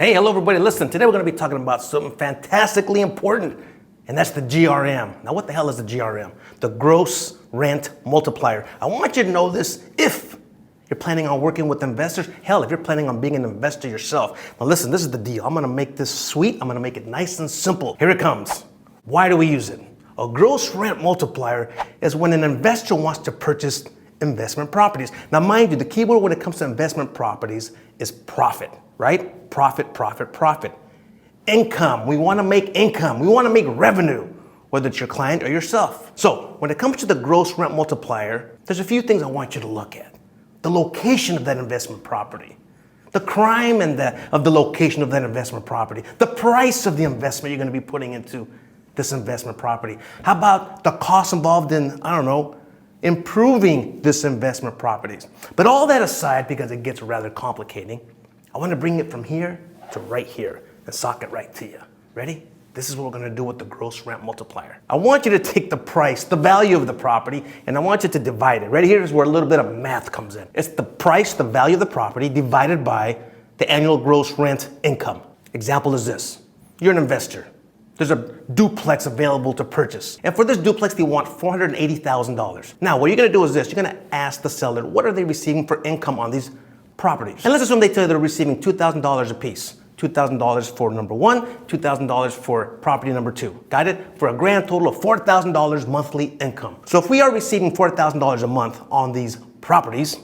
Hey, hello everybody. Listen, today we're going to be talking about something fantastically important, and that's the GRM. Now, what the hell is the GRM? The gross rent multiplier. I want you to know this if you're planning on working with investors. Hell, if you're planning on being an investor yourself. Now listen, this is the deal. I'm going to make this sweet. I'm going to make it nice and simple. Here it comes. Why do we use it? A gross rent multiplier is when an investor wants to purchase investment properties. Now, mind you, the keyword when it comes to investment properties is profit, right? Profit, profit, profit. Income. We want to make income. We want to make revenue, whether it's your client or yourself. So when it comes to the gross rent multiplier, there's a few things I want you to look at. The location of that investment property, the crime of the location of that investment property, the price of the investment you're going to be putting into this investment property. How about the costs involved in, improving this investment properties? But all that aside, because it gets rather complicating, I want to bring it from here to right here and sock it right to you. Ready? This is what we're going to do with the gross rent multiplier. I want you to take the price, the value of the property, and I want you to divide it. Right here is where a little bit of math comes in. It's the price, the value of the property, divided by the annual gross rent income. Example is this. You're an investor. There's a duplex available to purchase. And for this duplex, they want $480,000. Now, what you're going to do is this. You're going to ask the seller, what are they receiving for income on these properties? And let's assume they tell you they're receiving $2,000 a piece. $2,000 for number one, $2,000 for property number two. Got it? For a grand total of $4,000 monthly income. So if we are receiving $4,000 a month on these properties,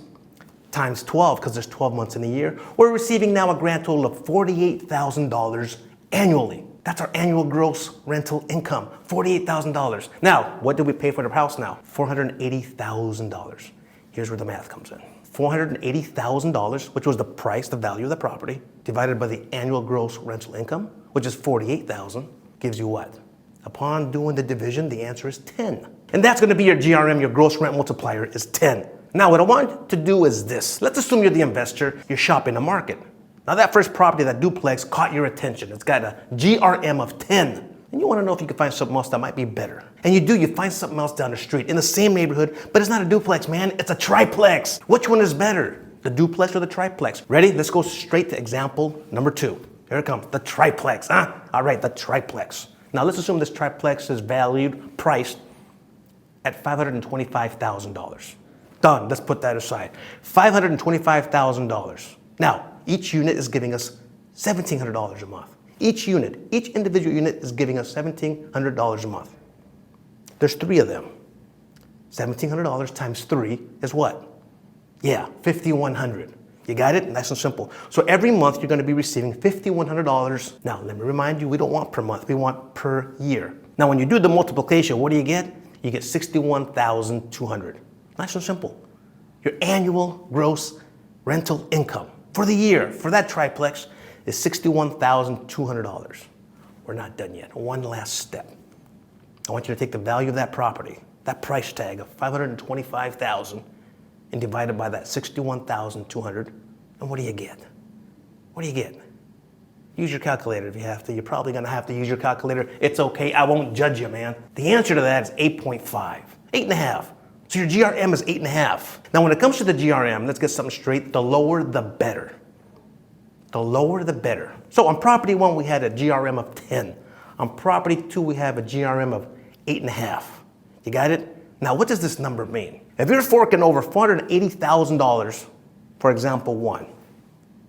times 12, because there's 12 months in a year, we're receiving now a grand total of $48,000 annually. That's our annual gross rental income, $48,000. Now, what do we pay for the house now? $480,000. Here's where the math comes in. $480,000, which was the price, the value of the property, divided by the annual gross rental income, which is $48,000, gives you what? Upon doing the division, the answer is 10. And that's going to be your GRM, your gross rent multiplier is 10. Now, what I want to do is this. Let's assume you're the investor, you're shopping the market. Now, that first property, that duplex, caught your attention. It's got a GRM of 10. And you want to know if you can find something else that might be better. And you find something else down the street in the same neighborhood, but it's not a duplex, man. It's a triplex. Which one is better? The duplex or the triplex? Ready? Let's go straight to example number 2. Here it comes, the triplex. All right, the triplex. Now, let's assume this triplex is priced at $525,000. Done. Let's put that aside. $525,000. Now, each unit is giving us $1,700 a month. Each individual unit is giving us $1,700 a month. There's 3 of them. $1,700 times 3 is what? Yeah, $5,100. You got it? Nice and simple. So every month you're going to be receiving $5,100. Now, let me remind you, we don't want per month. We want per year. Now, when you do the multiplication, what do? You get $61,200. Nice and simple. Your annual gross rental income for the year, for that triplex, is $61,200. We're not done yet. One last step. I want you to take the value of that property, that price tag of $525,000, and divide it by that $61,200. And what do you get? What do you get? Use your calculator if you have to. You're probably going to have to use your calculator. It's okay. I won't judge you, man. The answer to that is 8.5. 8.5. So your GRM is 8.5. Now, when it comes to the GRM, let's get something straight. The lower, the better. The lower, the better. So on property 1, we had a GRM of 10. On property 2, we have a GRM of 8.5. You got it? Now, what does this number mean? If you're forking over $480,000 for example 1,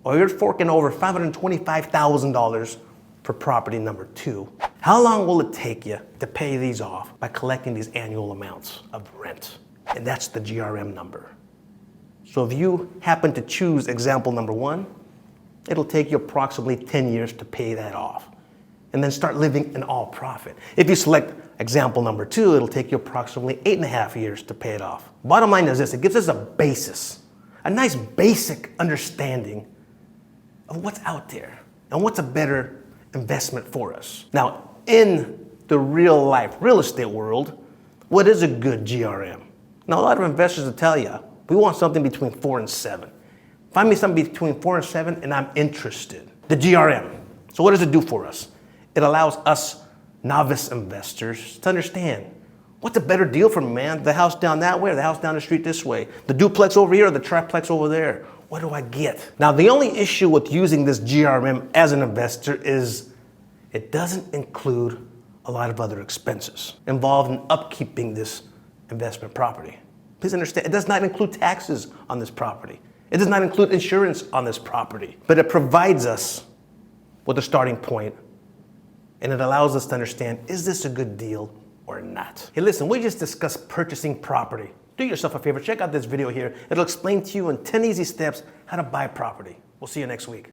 or you're forking over $525,000 for property number 2, how long will it take you to pay these off by collecting these annual amounts of rent? And that's the GRM number. So if you happen to choose example number 1, it'll take you approximately 10 years to pay that off and then start living in all profit. If you select example number 2, it'll take you approximately 8.5 years to pay it off. Bottom line is this, it gives us a basis, a nice basic understanding of what's out there and what's a better investment for us. Now, in the real life real estate world, what is a good GRM? Now, a lot of investors will tell you, we want something between 4 and 7. Find me something between 4 and 7 and I'm interested. The GRM. So what does it do for us? It allows us novice investors to understand what's a better deal for me, man? The house down that way or the house down the street this way? The duplex over here or the triplex over there? what do I get? Now, the only issue with using this GRM as an investor is it doesn't include a lot of other expenses involved in upkeeping this investment property. Please understand, it does not include taxes on this property. It does not include insurance on this property, but it provides us with a starting point, and it allows us to understand, is this a good deal or not? Hey, listen, we just discussed purchasing property. Do yourself a favor, check out this video here. It'll explain to you in 10 easy steps how to buy property. We'll see you next week.